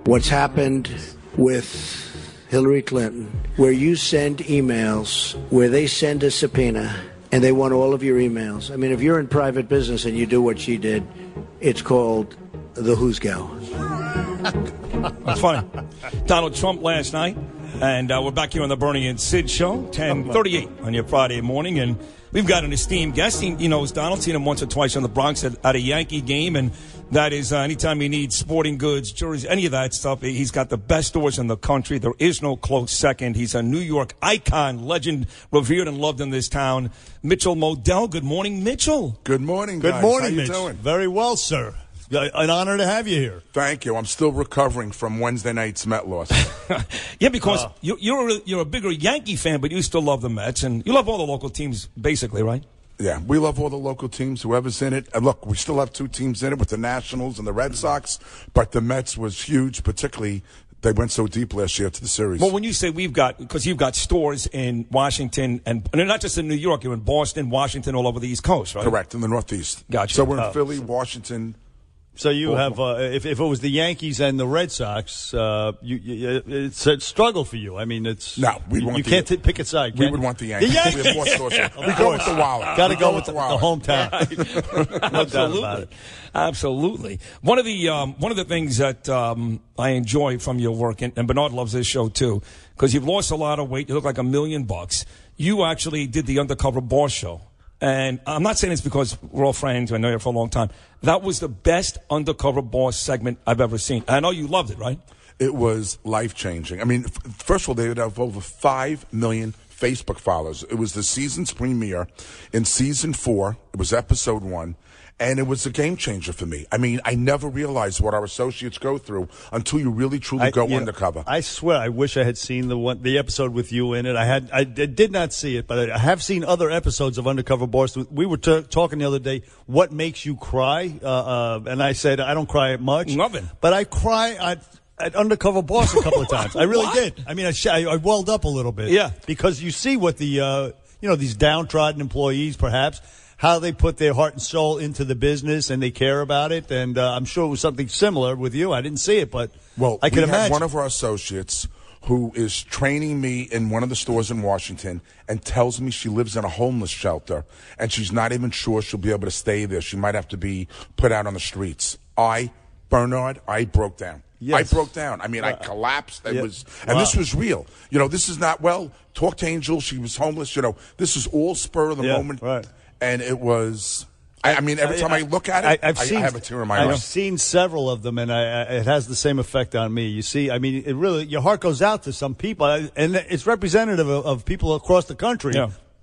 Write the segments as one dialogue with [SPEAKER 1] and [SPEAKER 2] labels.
[SPEAKER 1] what's happened with Hillary Clinton, where you send emails, where they send a subpoena, and they want all of your emails. I mean, if you're in private business and you do what she did, it's called the Who's Go.
[SPEAKER 2] That's funny. Donald Trump last night, and we're back here on the Bernie and Sid Show, 10:38 on your Friday morning, and we've got an esteemed guest. He knows Donald, seen him once or twice on the Bronx at a Yankee game, and that is anytime you need sporting goods, jerseys, any of that stuff, he's got the best stores in the country. There is no close second. He's a New York icon, legend, revered and loved in this town. Mitch Modell. Good morning, Mitchell.
[SPEAKER 3] Good morning,
[SPEAKER 4] guys.
[SPEAKER 3] Good
[SPEAKER 4] morning,
[SPEAKER 3] How
[SPEAKER 4] Mitch.
[SPEAKER 3] you doing?
[SPEAKER 4] Very well, sir. An honor to have you here.
[SPEAKER 3] Thank you. I'm still recovering from Wednesday night's Met loss.
[SPEAKER 2] Yeah, because you're a bigger Yankee fan, but you still love the Mets, and you love all the local teams, basically, right?
[SPEAKER 3] Yeah, we love all the local teams, whoever's in it. And look, we still have two teams in it with the Nationals and the Red Sox, but the Mets was huge, particularly they went so deep last year to the series.
[SPEAKER 2] Well, when you say because you've got stores in Washington, and they're not just in New York, you're in Boston, Washington, all over the East Coast, right?
[SPEAKER 3] Correct, in the Northeast.
[SPEAKER 2] Gotcha.
[SPEAKER 3] So we're in Philly, Washington.
[SPEAKER 4] So you have, if it was the Yankees and the Red Sox, it's a struggle for you. I mean, you can't pick a side.
[SPEAKER 3] We would want the Yankees. We have more stores. We go with the wallet.
[SPEAKER 4] Got to go with the hometown. No doubt about it.
[SPEAKER 2] Absolutely. One of the things that I enjoy from your work, and Bernard loves this show too, because you've lost a lot of weight. You look like $1 million. You actually did the Undercover Boss show. And I'm not saying this because we're all friends. I know you for a long time. That was the best Undercover Boss segment I've ever seen. I know you loved it, right?
[SPEAKER 3] It was life-changing. I mean, first of all, they would have over 5 million Facebook followers. It was the season's premiere. In season 4, it was episode 1. And it was a game changer for me. I mean, I never realized what our associates go through until you really, truly go undercover.
[SPEAKER 4] I swear, I wish I had seen the episode with you in it. I did not see it, but I have seen other episodes of Undercover Boss. We were talking the other day. What makes you cry? And I said I don't cry much.
[SPEAKER 2] Nothing.
[SPEAKER 4] But I cry at Undercover Boss a couple of times. I really did. I mean, I welled up a little bit.
[SPEAKER 2] Yeah.
[SPEAKER 4] Because you see what the these downtrodden employees, perhaps, how they put their heart and soul into the business and they care about it. And I'm sure it was something similar with you. I didn't see it, but I can imagine.
[SPEAKER 3] One of our associates who is training me in one of the stores in Washington and tells me she lives in a homeless shelter and she's not even sure she'll be able to stay there. She might have to be put out on the streets. Bernard, I broke down.
[SPEAKER 4] Yes.
[SPEAKER 3] I broke down. I mean, I collapsed. It was, and this was real. This is not, talk to Angel. She was homeless. This is all spur of the moment.
[SPEAKER 4] Right.
[SPEAKER 3] And it was, I mean, every time I look at it, I have a tear in my eye.
[SPEAKER 4] I've seen several of them, and it has the same effect on me. You see, I mean, it really, your heart goes out to some people, and it's representative of people across the country,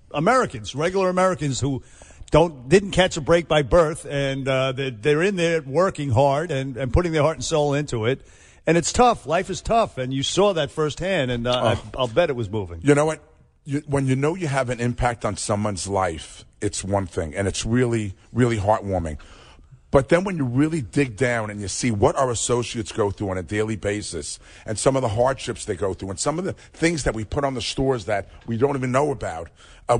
[SPEAKER 4] Americans, regular Americans who didn't catch a break by birth, and they're in there working hard and putting their heart and soul into it. And it's tough. Life is tough, and you saw that firsthand, and I'll bet it was moving.
[SPEAKER 3] You know what? When you have an impact on someone's life, it's one thing, and it's really, really heartwarming. But then when you really dig down and you see what our associates go through on a daily basis and some of the hardships they go through and some of the things that we put on the stores that we don't even know about,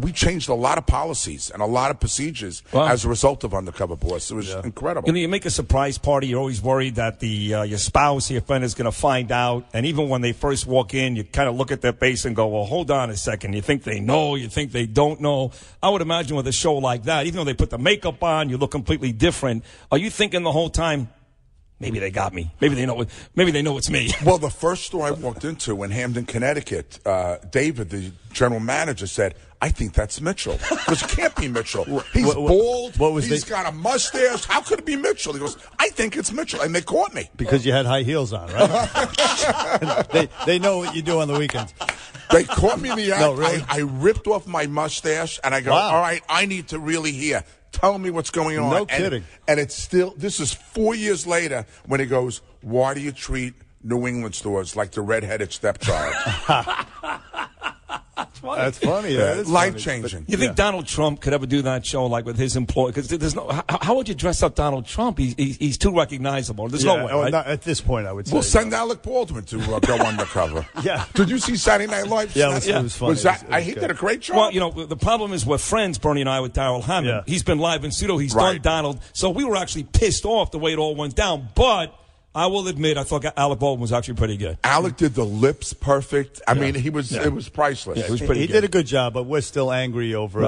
[SPEAKER 3] we changed a lot of policies and a lot of procedures as a result of Undercover Boss. It was incredible.
[SPEAKER 2] You make a surprise party. You're always worried that your spouse, your friend is going to find out. And even when they first walk in, you kind of look at their face and go, well, hold on a second. You think they know. You think they don't know. I would imagine with a show like that, even though they put the makeup on, you look completely different. Are you thinking the whole time, maybe they got me. Maybe they know it's me.
[SPEAKER 3] Well, the first store I walked into in Hamden, Connecticut, David, the general manager, said, I think that's Mitchell. Because it can't be Mitchell. He's bald. He's got a mustache. How could it be Mitchell? He goes, I think it's Mitchell. And they caught me.
[SPEAKER 4] Because you had high heels on, right? they know what you do on the weekends.
[SPEAKER 3] They caught me in the act.
[SPEAKER 4] No, really?
[SPEAKER 3] I ripped off my mustache, and I go, all right, I need to really hear. Tell me what's going on.
[SPEAKER 4] No kidding.
[SPEAKER 3] And it's still, this is 4 years later when he goes, why do you treat New England stores like the redheaded stepchild?
[SPEAKER 4] That's funny.
[SPEAKER 3] Life-changing.
[SPEAKER 2] You think Donald Trump could ever do that show like with his employee? Because there's no. How would you dress up Donald Trump? He's too recognizable. There's no way. Right?
[SPEAKER 4] Not at this point, I would say.
[SPEAKER 3] We'll send Alec Baldwin to go undercover.
[SPEAKER 4] Yeah.
[SPEAKER 3] Did you see Saturday Night Live?
[SPEAKER 4] Yeah, it was funny.
[SPEAKER 3] He did a great job.
[SPEAKER 2] Well, the problem is we're friends, Bernie and I, with Darrell Hammond. Yeah. He's been live in studio. He's done Donald. So we were actually pissed off the way it all went down. But I will admit, I thought Alec Baldwin was actually pretty good.
[SPEAKER 3] Alec did the lips perfect. I mean, it was priceless.
[SPEAKER 2] Yeah, it was pretty
[SPEAKER 4] he
[SPEAKER 2] good.
[SPEAKER 4] did a good job, but we're still angry over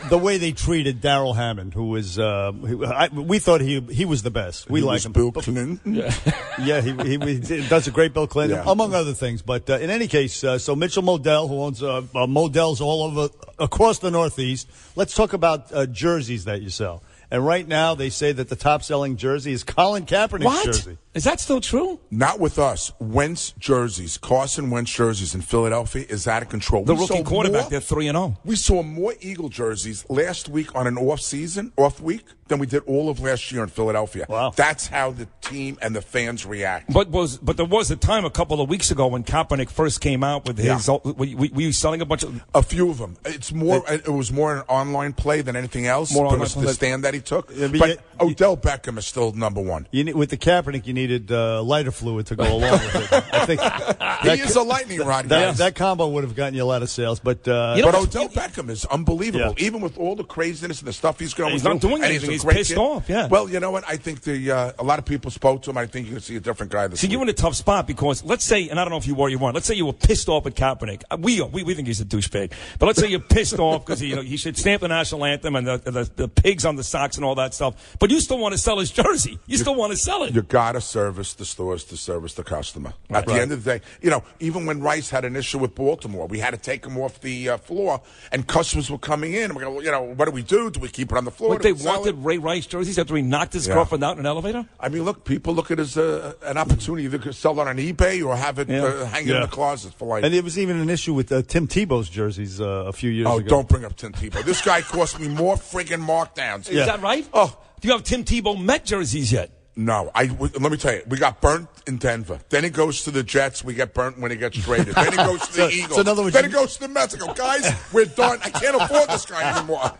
[SPEAKER 4] the way they treated Darrell Hammond, who was we thought he was the best. We like him.
[SPEAKER 3] Bill Clinton.
[SPEAKER 4] Yeah, he does a great Bill Clinton, among other things. But in any case, so Mitchell Modell, who owns Modell's all over across the Northeast. Let's talk about jerseys that you sell. And right now, they say that the top-selling jersey is Colin Kaepernick's jersey.
[SPEAKER 2] Is that still true?
[SPEAKER 3] Not with us. Wentz jerseys, Carson Wentz jerseys in Philadelphia is out of control.
[SPEAKER 2] The rookie quarterback, they're 3-0.
[SPEAKER 3] We saw more Eagle jerseys last week on an off week, than we did all of last year in Philadelphia.
[SPEAKER 4] Wow.
[SPEAKER 3] That's how the team and the fans react.
[SPEAKER 2] But there was a time a couple of weeks ago when Kaepernick first came out with his. Were you selling a bunch of?
[SPEAKER 3] A few of them. It was more an online play than anything else.
[SPEAKER 2] More
[SPEAKER 3] but it was the stand that he took. But Odell Beckham is still number one.
[SPEAKER 4] With the Kaepernick, you needed lighter fluid to go along with it. I think
[SPEAKER 3] he is a lightning rod.
[SPEAKER 4] That combo would have gotten you a lot of sales. But
[SPEAKER 3] Odell Beckham is unbelievable. Even with all the craziness and the stuff he's going
[SPEAKER 2] he's
[SPEAKER 3] through.
[SPEAKER 2] Not doing anything. He's pissed off. Yeah.
[SPEAKER 3] Well, you know what? I think a lot of people spoke to him. I think you can see a different guy this week.
[SPEAKER 2] You're in a tough spot because let's say, and I don't know if you were or you weren't. Let's say you were pissed off at Kaepernick. We think he's a douchebag. But let's say you're pissed off because he should stamp the national anthem and the pigs on the socks and all that stuff. But you still want to sell his jersey. You still want to sell it.
[SPEAKER 3] You got to service the stores to service the customer. At the end of the day, even when Rice had an issue with Baltimore, we had to take him off the floor, and customers were coming in. And we go, what do we do? Do we keep it on the floor?
[SPEAKER 2] But they wanted Ray Rice jerseys after he knocked his girlfriend out in an elevator?
[SPEAKER 3] I mean, look, people look at it as an opportunity. They could sell it on eBay or have it hanging in the closet for life.
[SPEAKER 4] And there was even an issue with Tim Tebow's jerseys a few years ago.
[SPEAKER 3] Oh, don't bring up Tim Tebow. This guy cost me more friggin' markdowns.
[SPEAKER 2] Is that right?
[SPEAKER 3] Oh.
[SPEAKER 2] Do you have Tim Tebow Met jerseys yet?
[SPEAKER 3] No. Let me tell you, we got burnt in Denver. Then it goes to the Jets. We get burnt when it gets traded. Then it goes to the Eagles.
[SPEAKER 4] So in other words,
[SPEAKER 3] then it goes to the Mets. I go, guys, we're done. I can't afford this guy anymore.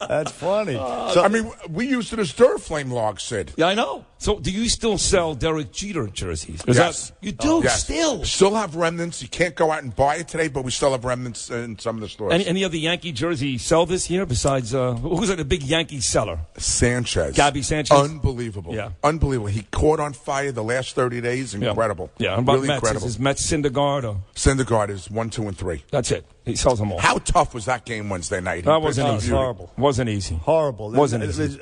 [SPEAKER 4] That's funny.
[SPEAKER 3] We used it as Duraflame log, Sid.
[SPEAKER 2] Yeah, I know. So do you still sell Derek Jeter jerseys?
[SPEAKER 3] Yes.
[SPEAKER 2] You do?
[SPEAKER 3] Yes.
[SPEAKER 2] Still?
[SPEAKER 3] Still have remnants. You can't go out and buy it today, but we still have remnants in some of the stores.
[SPEAKER 2] Any other Yankee jersey sell this year besides, who's the big Yankee seller?
[SPEAKER 3] Sanchez.
[SPEAKER 2] Gabby Sanchez?
[SPEAKER 3] Unbelievable. Yeah. Unbelievable. He caught on fire the last 30 days. Incredible.
[SPEAKER 2] Yeah. And about
[SPEAKER 3] really
[SPEAKER 2] Mets,
[SPEAKER 3] incredible.
[SPEAKER 2] is Mets Syndergaard or?
[SPEAKER 3] Syndergaard is 1, 2, and 3.
[SPEAKER 2] That's it. He sells them all.
[SPEAKER 3] How tough was that game Wednesday night?
[SPEAKER 2] That wasn't easy.
[SPEAKER 4] Horrible.
[SPEAKER 2] Wasn't easy.
[SPEAKER 4] Horrible.
[SPEAKER 2] Wasn't easy.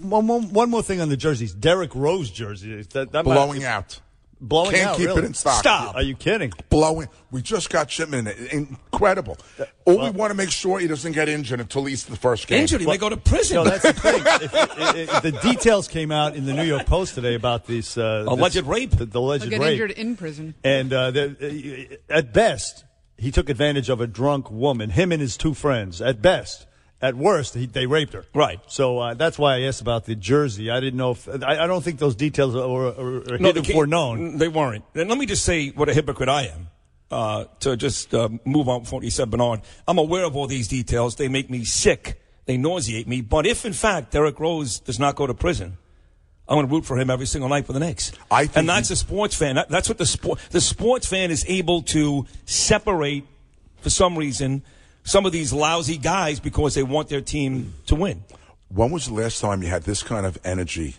[SPEAKER 4] One more thing on the jerseys. Derrick Rose jersey. That
[SPEAKER 3] blowing out.
[SPEAKER 4] Blowing
[SPEAKER 3] Can't
[SPEAKER 4] out,
[SPEAKER 3] keep
[SPEAKER 4] really?
[SPEAKER 3] it in stock.
[SPEAKER 4] Stop. Are you kidding?
[SPEAKER 3] Blowing. We just got shipment. Incredible. We want to make sure he doesn't get injured until he's the first game.
[SPEAKER 2] Injured? He may go to prison.
[SPEAKER 4] No, that's the thing. The details came out in the New York Post today about this
[SPEAKER 2] alleged rape.
[SPEAKER 4] The alleged
[SPEAKER 5] He'll get
[SPEAKER 4] rape.
[SPEAKER 5] injured in prison.
[SPEAKER 4] And at best, he took advantage of a drunk woman. Him and his two friends. At best. At worst, they raped her.
[SPEAKER 2] Right.
[SPEAKER 4] So that's why I asked about the jersey. I didn't know if I don't think those details are hidden known.
[SPEAKER 2] They weren't. And let me just say what a hypocrite I am. To just move on from what you said, Bernard. I'm aware of all these details. They make me sick. They nauseate me. But if, in fact, Derrick Rose does not go to prison, I'm going to root for him every single night for the Knicks. And that's a sports fan. That's what the sports fan is able to separate, for some reason, some of these lousy guys because they want their team to win.
[SPEAKER 3] When was the last time you had this kind of energy,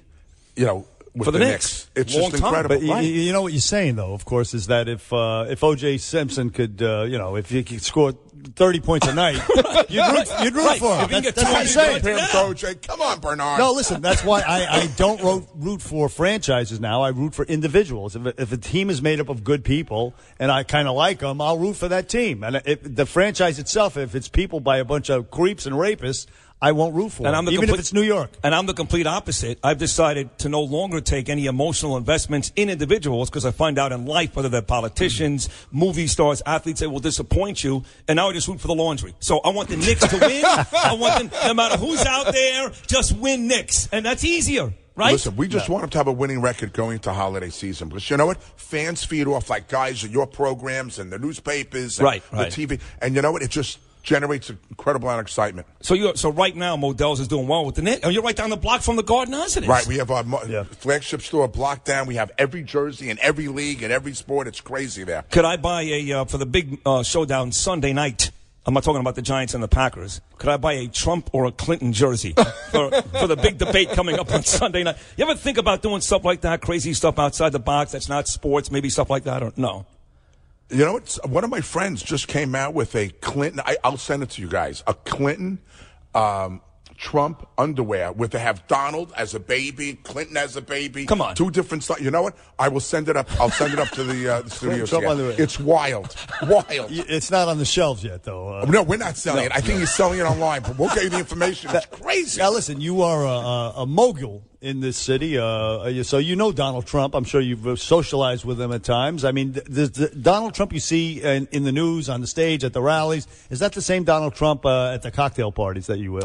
[SPEAKER 3] with
[SPEAKER 2] for the
[SPEAKER 3] Knicks? It's
[SPEAKER 2] Long
[SPEAKER 3] just incredible.
[SPEAKER 4] But you know what you're saying, though, of course, is that if O.J. Simpson could, if he could score 30 points a night, you'd root for him. That's what I'm saying.
[SPEAKER 3] Come on, Bernard.
[SPEAKER 4] No, listen, that's why I don't root for franchises now. I root for individuals. If a team is made up of good people and I kind of like them, I'll root for that team. And if the franchise itself, if it's people by a bunch of creeps and rapists, I won't root for them, even if it's New York.
[SPEAKER 2] And I'm the complete opposite. I've decided to no longer take any emotional investments in individuals because I find out in life, whether they're politicians, movie stars, athletes, they will disappoint you. And now I just root for the laundry. So I want the Knicks to win. I want them, no matter who's out there, just win Knicks. And that's easier. Right?
[SPEAKER 3] Listen, we just want them to have a winning record going into holiday season. Because you know what? Fans feed off like guys at your programs and the newspapers and the TV. And you know what? It just generates an incredible amount of excitement.
[SPEAKER 2] So right now, Modell's is doing well with the Knicks. And you're right down the block from the Garden Residence.
[SPEAKER 3] Right. We have our flagship store blocked down. We have every jersey in every league and every sport. It's crazy there.
[SPEAKER 2] Could I buy for the big showdown Sunday night? I'm not talking about the Giants and the Packers. Could I buy a Trump or a Clinton jersey for the big debate coming up on Sunday night? You ever think about doing stuff like that, crazy stuff outside the box that's not sports, maybe stuff like that, or no?
[SPEAKER 3] You know, one of my friends just came out with a Clinton. I'll send it to you guys. A Clinton Trump underwear with they have Donald as a baby, Clinton as a baby.
[SPEAKER 2] Come on.
[SPEAKER 3] Two different styles. You know what? I will send it up. I'll send it up to the studio.
[SPEAKER 4] Trump underwear.
[SPEAKER 3] It's wild. Wild.
[SPEAKER 4] It's not on the shelves yet, though.
[SPEAKER 3] No, we're not selling it. I think he's selling it online, but we'll get you the information. It's crazy.
[SPEAKER 4] Now, listen, you are a mogul in this city, so you know Donald Trump. I'm sure you've socialized with him at times. I mean, the Donald Trump you see in the news, on the stage, at the rallies, is that the same Donald Trump at the cocktail parties that you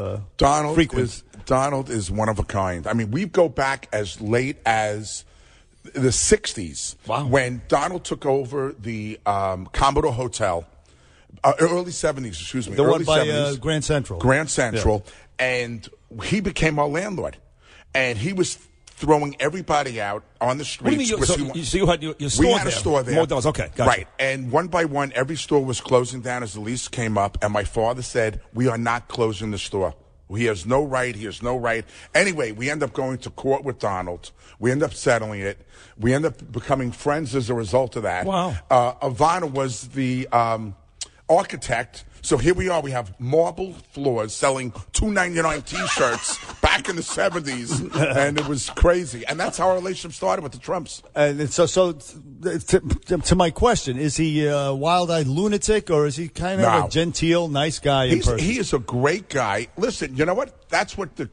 [SPEAKER 4] frequent?
[SPEAKER 3] Donald is one of a kind. I mean, we go back as late as the 60s when Donald took over the Commodore Hotel. Early 70s, excuse me.
[SPEAKER 4] The
[SPEAKER 3] early
[SPEAKER 4] one by
[SPEAKER 3] 70s,
[SPEAKER 4] Grand Central.
[SPEAKER 3] Grand Central. Yeah. And he became our landlord. And he was throwing everybody out on the streets.
[SPEAKER 2] What do you mean? So you had your store there?
[SPEAKER 3] We had a store there.
[SPEAKER 2] Modell's, okay, gotcha.
[SPEAKER 3] Right. And one by one, every store was closing down as the lease came up. And my father said, we are not closing the store. He has no right. He has no right. Anyway, we end up going to court with Donald. We end up settling it. We end up becoming friends as a result of that.
[SPEAKER 2] Wow.
[SPEAKER 3] Ivana was the architect. So here we are. We have marble floors selling $2.99 T-shirts back in the 70s, and it was crazy. And that's how our relationship started with the Trumps.
[SPEAKER 4] And so to my question, is he a wild-eyed lunatic, or is he kind of a genteel, nice guy in person?
[SPEAKER 3] He is a great guy. Listen, you know what? That's what the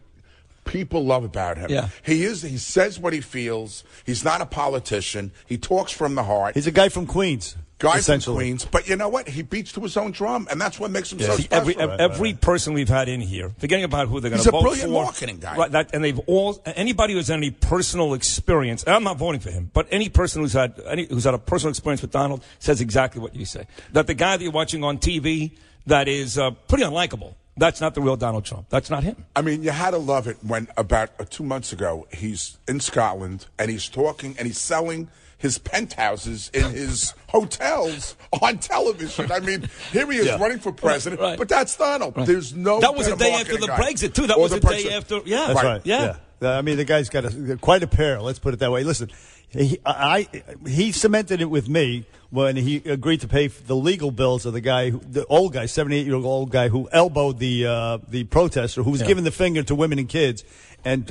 [SPEAKER 3] people love about him.
[SPEAKER 2] Yeah.
[SPEAKER 3] He says what he feels. He's not a politician. He talks from the heart.
[SPEAKER 4] He's a guy from Queens.
[SPEAKER 3] Guy from Queens, but you know what? He beats to his own drum, and that's what makes him so special.
[SPEAKER 2] Every person we've had in here, forgetting about who they're going to vote for.
[SPEAKER 3] He's a brilliant marketing guy.
[SPEAKER 2] Right, and they've all, anybody who's had any personal experience, and I'm not voting for him, but any person who's had a personal experience with Donald says exactly what you say. That the guy that you're watching on TV that is pretty unlikable, that's not the real Donald Trump. That's not him.
[SPEAKER 3] I mean, you had to love it when about 2 months ago, he's in Scotland, and he's talking, and he's selling his penthouses in his hotels on television. I mean, here he is running for president, but that's Donald. Right. There's no.
[SPEAKER 2] That was the day after the Brexit too. That was the day after. Yeah,
[SPEAKER 4] that's right. Yeah. I mean, the guy's got quite a pair. Let's put it that way. Listen, he cemented it with me when he agreed to pay for the legal bills of the old guy, 78-year-old guy who elbowed the protester who was giving the finger to women and kids. And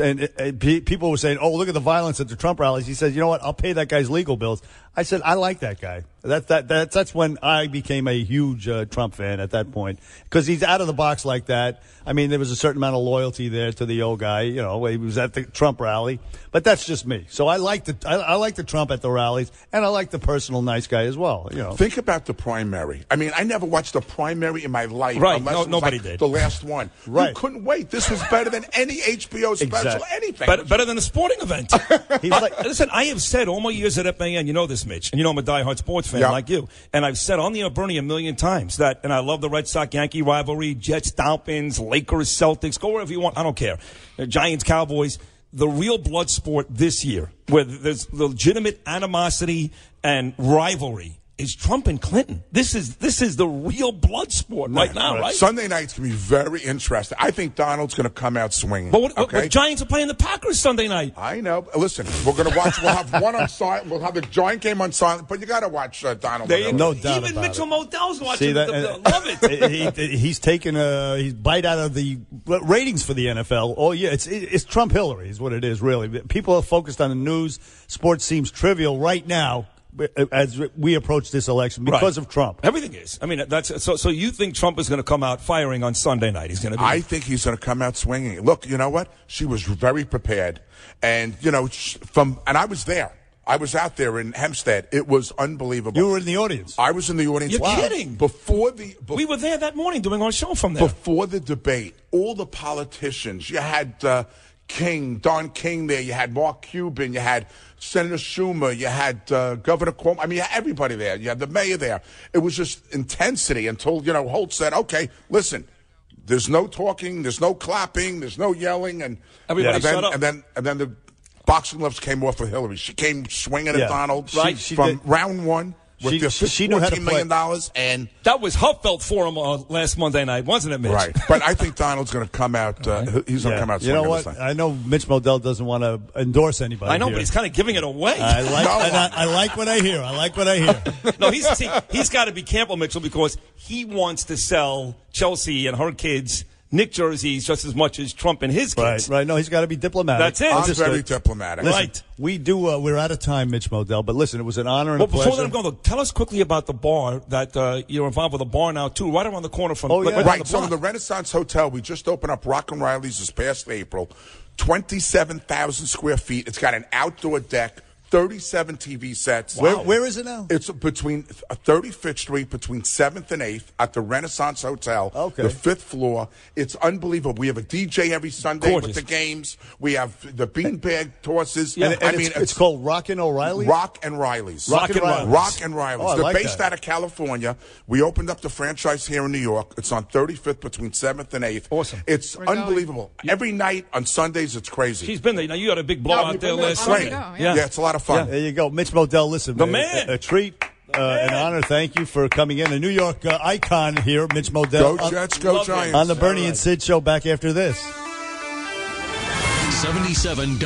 [SPEAKER 4] people were saying, "Oh, look at the violence at the Trump rallies." He said, "You know what? I'll pay that guy's legal bills." I said, "I like that guy." That's when I became a huge Trump fan at that point, because he's out of the box like that. I mean, there was a certain amount of loyalty there to the old guy. You know, he was at the Trump rally, but that's just me. So I like the Trump at the rallies, and I like the personal nice guy as well. You know,
[SPEAKER 3] think about the primary. I mean, I never watched a primary in my life.
[SPEAKER 2] Right?
[SPEAKER 3] Unless
[SPEAKER 2] Nobody did.
[SPEAKER 3] The last one.
[SPEAKER 4] Right?
[SPEAKER 3] You couldn't wait. This was better than any HBO special. Anything.
[SPEAKER 2] Better than a sporting event. Listen, I have said all my years at FAN, you know this, Mitch, and you know I'm a diehard sports fan like you, and I've said on the air, Bernie, a million times that, and I love the Red Sox-Yankee rivalry, Jets, Dolphins, Lakers, Celtics, go wherever you want. I don't care. Giants, Cowboys. The real blood sport this year, where there's legitimate animosity and rivalry, is Trump and Clinton. This is the real blood sport right now, right?
[SPEAKER 3] Sunday night's going to be very interesting. I think Donald's going to come out swinging.
[SPEAKER 2] But the Giants are playing the Packers Sunday night.
[SPEAKER 3] I know. Listen, we're going to watch. We'll have one on silent. We'll have the Giant game on silent. But you got to watch Donald.
[SPEAKER 4] No doubt.
[SPEAKER 2] Even Mitch Modell's watching.
[SPEAKER 4] See that?
[SPEAKER 2] Love it.
[SPEAKER 4] He's taken he's bite out of the ratings for the NFL. Oh yeah, it's Trump Hillary is what it is really. People are focused on the news. Sports seems trivial right now as we approach this election because of Trump.
[SPEAKER 2] Everything is. I mean, that's so you think Trump is going to come out firing on Sunday night? He's going to be.
[SPEAKER 3] I think he's going to come out swinging. Look, you know what? She was very prepared, and you know, and I was there. I was out there in Hempstead. It was unbelievable.
[SPEAKER 4] You were in the audience.
[SPEAKER 3] I was in the audience.
[SPEAKER 2] You're kidding.
[SPEAKER 3] We
[SPEAKER 2] were there that morning doing our show from there.
[SPEAKER 3] Before the debate, all the politicians. You had Don King there. You had Mark Cuban. You had Senator Schumer. You had Governor Cuomo. I mean, you had everybody there. You had the mayor there. It was just intensity until, Holt said, okay, listen, there's no talking, there's no clapping, there's no yelling. And
[SPEAKER 2] shut up.
[SPEAKER 3] And then the boxing gloves came off for Hillary. She came swinging at Donald
[SPEAKER 2] right.
[SPEAKER 3] from round one. with their
[SPEAKER 4] she knew how to
[SPEAKER 3] $14 million, and
[SPEAKER 2] that was Huffeld Forum last Monday night, wasn't it, Mitch?
[SPEAKER 3] Right. But I think Donald's going to come out. He's going to come out.
[SPEAKER 4] You know what? I know Mitch Modell doesn't want to endorse anybody.
[SPEAKER 2] I know,
[SPEAKER 4] here.
[SPEAKER 2] but he's kind of giving it away.
[SPEAKER 4] I like what I hear. I like what I hear.
[SPEAKER 2] No, he's got to be careful, Mitchell, because he wants to sell Chelsea and her kids Nick jerseys just as much as Trump and his kids.
[SPEAKER 4] Right. No, he's got to be diplomatic.
[SPEAKER 2] That's it.
[SPEAKER 3] I'm very diplomatic.
[SPEAKER 4] Listen,
[SPEAKER 2] right.
[SPEAKER 4] We do. We're out of time, Mitch Modell. But listen, it was an honor and a
[SPEAKER 2] before
[SPEAKER 4] pleasure.
[SPEAKER 2] let him go, tell us quickly about the bar that you're involved with. A bar now too, right around the corner from.
[SPEAKER 3] Right. So in the Renaissance Hotel, we just opened up Rock and Riley's this past April. 27,000 square feet. It's got an outdoor deck. 37 TV sets.
[SPEAKER 4] Wow. Where is it now?
[SPEAKER 3] It's between 35th Street, between 7th and 8th, at the Renaissance Hotel.
[SPEAKER 4] Okay.
[SPEAKER 3] The 5th floor. It's unbelievable. We have a DJ every Sunday with the games. We have the beanbag tosses.
[SPEAKER 4] Yeah. And it's called Rock and O'Reilly's?
[SPEAKER 3] Rock and Riley's.
[SPEAKER 4] Rock and Riley's.
[SPEAKER 3] Rock and Riley's.
[SPEAKER 4] Oh,
[SPEAKER 3] They're
[SPEAKER 4] like
[SPEAKER 3] based out of California. We opened up the franchise here in New York. It's on 35th between 7th and 8th.
[SPEAKER 2] Awesome.
[SPEAKER 3] It's unbelievable. Every night on Sundays, it's crazy.
[SPEAKER 2] She's been there. Now, you had a big blowout there last
[SPEAKER 3] night.
[SPEAKER 2] night.
[SPEAKER 3] Yeah, it's a lot of fun.
[SPEAKER 4] Yeah, there you go. Mitch Modell, listen.
[SPEAKER 2] The man.
[SPEAKER 4] A treat, an honor. Thank you for coming in. A New York icon here, Mitch Modell.
[SPEAKER 3] Go Jets, go Giants.
[SPEAKER 4] On the Bernie and Sid show back after this.
[SPEAKER 5] 77